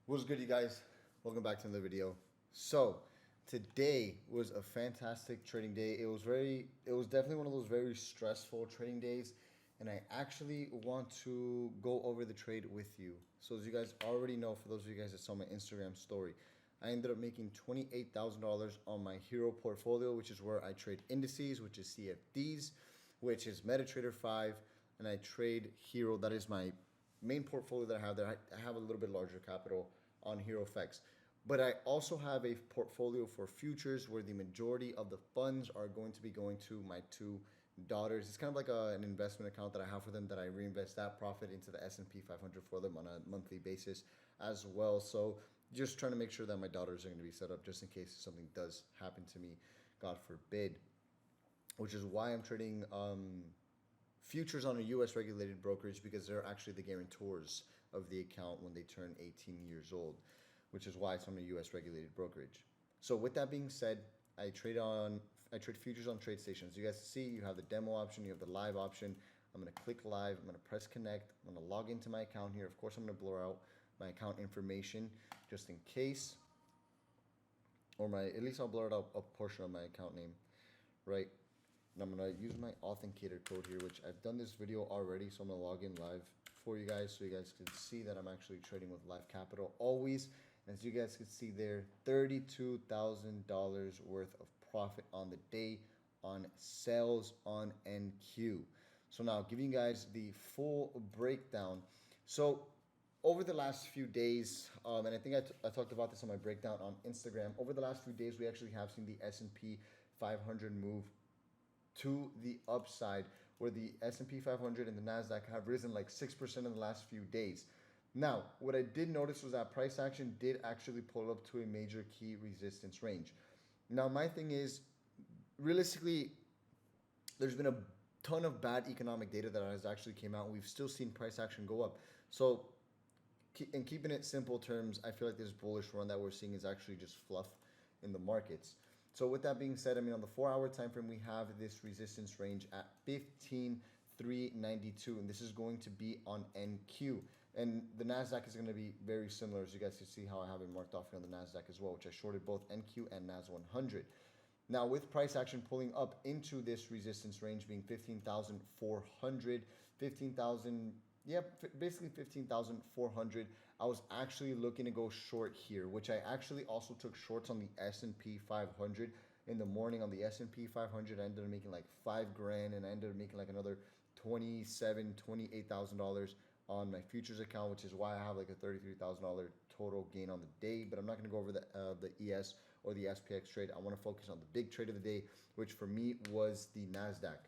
What's good, you guys? Welcome back to another video. So, today was a fantastic trading day. It was definitely one of those very stressful trading days, and I actually want to go over the trade with you. So, as you guys already know, for those of you guys that saw my Instagram story, I ended up making $28,000 on my Hero portfolio, which is where I trade indices, which is CFDs, which is MetaTrader 5, and I trade Hero. That is my main portfolio that I have there. I have a little bit larger capital on Hero FX. But I also have a portfolio for futures where the majority of the funds are going to be going to my two daughters. It's kind of like an investment account that I have for them that I reinvest that profit into the S&P 500 for them on a monthly basis as well. So just trying to make sure that my daughters are going to be set up just in case something does happen to me, God forbid. Which is why I'm trading futures on a U.S. regulated brokerage because they're actually the guarantors of the account when they turn 18 years old, which is why it's on a U.S. regulated brokerage. So with that being said, I trade futures on TradeStation. You guys see, you have the demo option, you have the live option. I'm gonna click live. I'm gonna press connect. I'm gonna log into my account here. Of course, I'm gonna blur out my account information just in case, or at least I'll blur out a portion of my account name, right? And I'm going to use my authenticator code here, which I've done this video already. So I'm going to log in live for you guys so you guys can see that I'm actually trading with live capital always. And as you guys can see there, $32,000 worth of profit on the day on sales on NQ. So now giving you guys the full breakdown. So over the last few days, and I think I talked about this on my breakdown on Instagram. Over the last few days, we actually have seen the S&P 500 move to the upside, where the S&P 500 and the NASDAQ have risen like 6% in the last few days. Now, what I did notice was that price action did actually pull up to a major key resistance range. Now, my thing is, realistically, there's been a ton of bad economic data that has actually came out, and we've still seen price action go up. So, in keeping it simple terms, I feel like this bullish run that we're seeing is actually just fluff in the markets. So with that being said, I mean, on the 4-hour time frame, we have this resistance range at 15,392, and this is going to be on NQ. And the NASDAQ is going to be very similar, as you guys can see how I have it marked off here on the NASDAQ as well, which I shorted both NQ and NAS 100. Now, with price action pulling up into this resistance range being 15,400, 15,000, basically 15,400. I was actually looking to go short here, which I actually also took shorts on the S&P 500 in the morning. On the S&P 500, I ended up making like $5,000, and I ended up making like another $28,000 on my futures account, which is why I have like a $33,000 total gain on the day. But I'm not going to go over the ES or the SPX trade. I want to focus on the big trade of the day, which for me was the NASDAQ.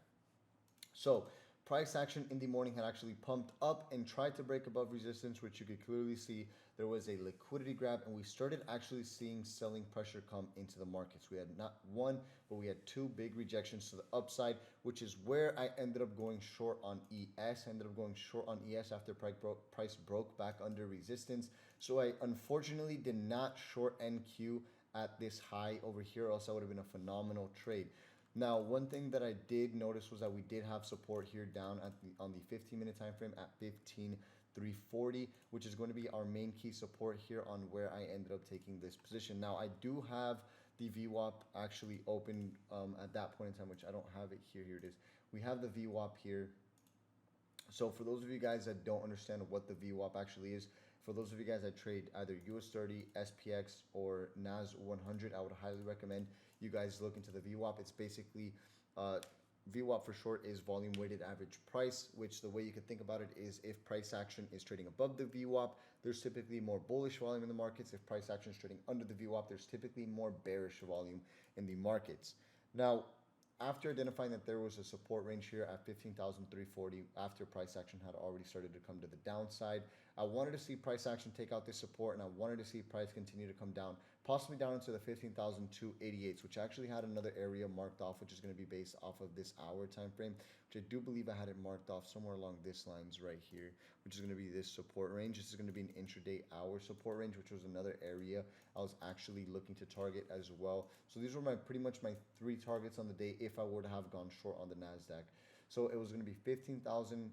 So price action in the morning had actually pumped up and tried to break above resistance, which you could clearly see there was a liquidity grab, and we started actually seeing selling pressure come into the markets. We had not one, but we had two big rejections to the upside, which is where I ended up going short on ES. I ended up going short on ES after price broke back under resistance. So I unfortunately did not short NQ at this high over here, else that would have been a phenomenal trade. Now, one thing that I did notice was that we did have support here down on the 15-minute time frame at 15,340, which is going to be our main key support here on where I ended up taking this position. Now, I do have the VWAP actually open at that point in time, which I don't have it here. Here it is. We have the VWAP here. So for those of you guys that don't understand what the VWAP actually is, for those of you guys that trade either US 30, SPX, or NAS 100, I would highly recommend you guys look into the VWAP. It's basically VWAP for short is volume weighted average price, which the way you can think about it is if price action is trading above the VWAP, there's typically more bullish volume in the markets. If price action is trading under the VWAP, there's typically more bearish volume in the markets. Now, after identifying that there was a support range here at 15,340, after price action had already started to come to the downside, I wanted to see price action take out this support, and I wanted to see price continue to come down, possibly down into the 15,288s, which actually had another area marked off, which is going to be based off of this hour time frame, which I do believe I had it marked off somewhere along this lines right here, which is going to be this support range. This is going to be an intraday hour support range, which was another area I was actually looking to target as well. So these were pretty much my three targets on the day if I were to have gone short on the NASDAQ. So it was going to be 15,000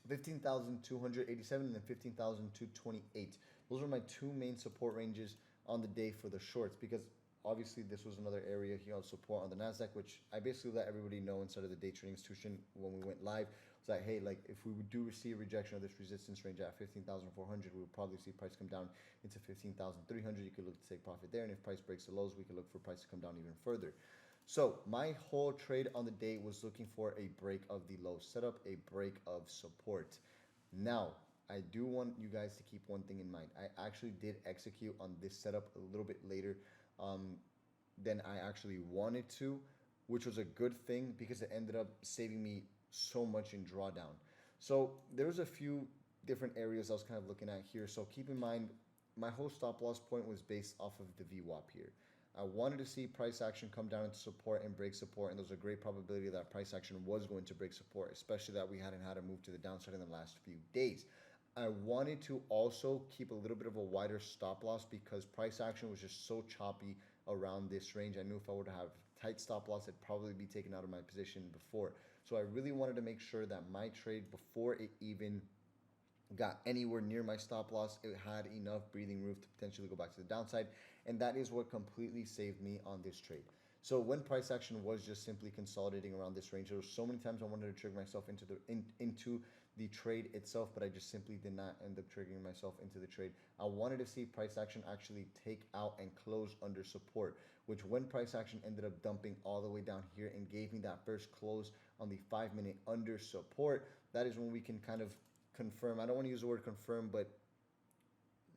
15,287 and then 15,228. Those are my two main support ranges on the day for the shorts because obviously this was another area here on support on the Nasdaq, which I basically let everybody know inside of the day trading institution when we went live. It's like, hey, like if we do receive rejection of this resistance range at 15,400, we would probably see price come down into 15,300. You could look to take profit there, and if price breaks the lows, we could look for price to come down even further. So my whole trade on the day was looking for a break of the low setup, a break of support. Now, I do want you guys to keep one thing in mind. I actually did execute on this setup a little bit later um, than I actually wanted to, which was a good thing because it ended up saving me so much in drawdown. So there's a few different areas I was kind of looking at here. So keep in mind, my whole stop loss point was based off of the VWAP here. I wanted to see price action come down into support and break support, and there's a great probability that price action was going to break support, especially that we hadn't had a move to the downside in the last few days. I wanted to also keep a little bit of a wider stop loss because price action was just so choppy around this range. I knew if I were to have tight stop loss, I'd probably be taken out of my position before. So I really wanted to make sure that my trade, before it even got anywhere near my stop loss, it had enough breathing room to potentially go back to the downside, and that is what completely saved me on this trade. So when price action was just simply consolidating around this range, there were so many times I wanted to trigger myself into the trade itself, but I just simply did not end up triggering myself into the trade. I wanted to see price action actually take out and close under support, which when price action ended up dumping all the way down here and gave me that first close on the 5 minute under support, that is when we can kind of confirm. I don't want to use the word confirm, but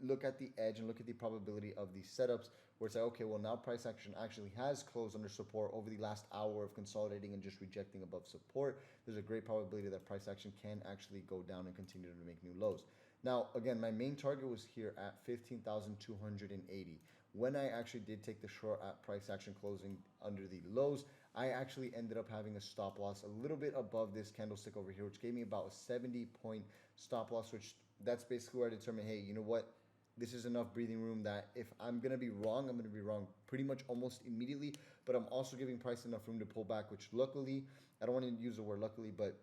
look at the edge and look at the probability of these setups where it's like, okay, well, now price action actually has closed under support over the last hour of consolidating and just rejecting above support. There's a great probability that price action can actually go down and continue to make new lows. Now, again, my main target was here at 15,280. When I actually did take the short at price action closing under the lows, I actually ended up having a stop loss a little bit above this candlestick over here, which gave me about a 70-point stop loss, which that's basically where I determined, hey, you know what? This is enough breathing room that if I'm going to be wrong, I'm going to be wrong pretty much almost immediately, but I'm also giving price enough room to pull back, which luckily, I don't want to use the word luckily, but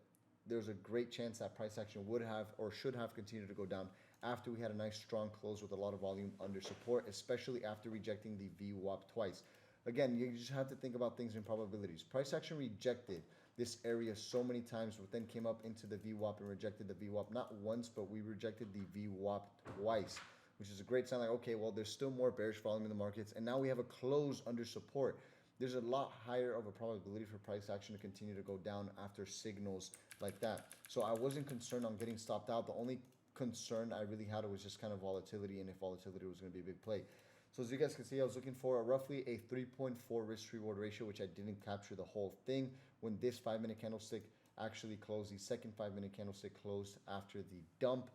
there's a great chance that price action would have or should have continued to go down after we had a nice strong close with a lot of volume under support, especially after rejecting the VWAP twice. Again, you just have to think about things in probabilities. Price action rejected this area so many times, but then came up into the VWAP and rejected the VWAP not once, but we rejected the VWAP twice, which is a great sign. Like, okay, well, there's still more bearish volume in the markets, and now we have a close under support. There's a lot higher of a probability for price action to continue to go down after signals like that. So I wasn't concerned on getting stopped out. The only concern I really had was just kind of volatility, and if volatility was going to be a big play. So as you guys can see, I was looking for roughly a 3.4 risk reward ratio, which I didn't capture the whole thing. When this 5 minute candlestick actually closed, the second 5 minute candlestick closed after the dump,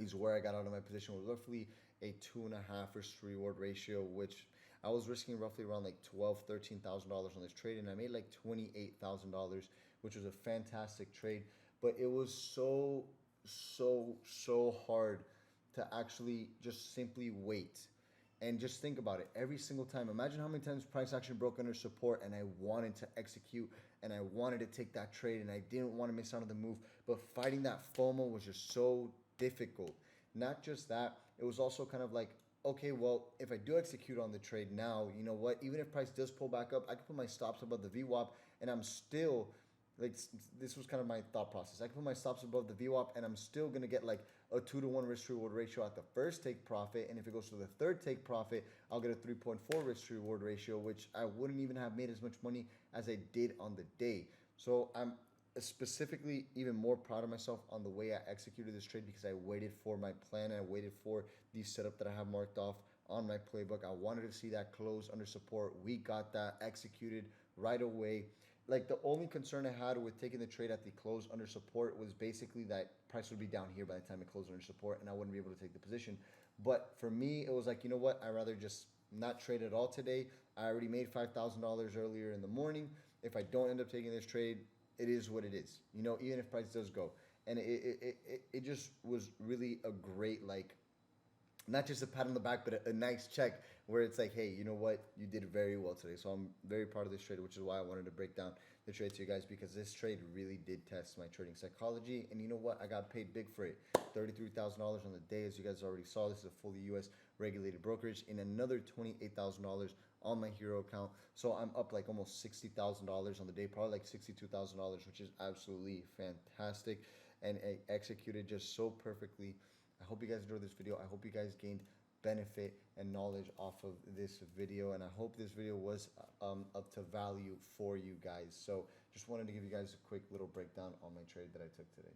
is where I got out of my position with roughly a 2.5 risk reward ratio, which I was risking roughly around like $13,000 on this trade, and I made like $28,000, which was a fantastic trade. But it was so hard to actually just simply wait and just think about it every single time. Imagine how many times price action broke under support and I wanted to execute and I wanted to take that trade and I didn't want to miss out on the move, but fighting that FOMO was just so difficult. Not just that, it was also kind of like, okay, well, if I do execute on the trade now, you know what, even if price does pull back up, I can put my stops above the VWAP and I'm still, like, this was kind of my thought process. I can put my stops above the VWAP and I'm still going to get like a 2-to-1 risk reward ratio at the first take profit. And if it goes to the third take profit, I'll get a 3.4 risk reward ratio, which I wouldn't even have made as much money as I did on the day. So I'm specifically even more proud of myself on the way I executed this trade because I waited for my plan. I waited for the setup that I have marked off on my playbook. I wanted to see that close under support. We got that executed right away. Like, the only concern I had with taking the trade at the close under support was basically that price would be down here by the time it closed under support and I wouldn't be able to take the position. But for me, it was like, you know what? I'd rather just not trade at all today. I already made $5,000 earlier in the morning. If I don't end up taking this trade, it is what it is. You know, even if price does go. And it just was really a great, like, not just a pat on the back, but a nice check where it's like, hey, you know what? You did very well today. So I'm very proud of this trade, which is why I wanted to break down the trade to you guys because this trade really did test my trading psychology. And you know what? I got paid big for it. $33,000 on the day, as you guys already saw. This is a fully U.S. regulated brokerage, and another $28,000 on my hero account. So I'm up like almost $60,000 on the day, probably like $62,000, which is absolutely fantastic. And I executed just so perfectly. I hope you guys enjoyed this video. I hope you guys gained benefit and knowledge off of this video, and I hope this video was up to value for you guys. So just wanted to give you guys a quick little breakdown on my trade that I took today.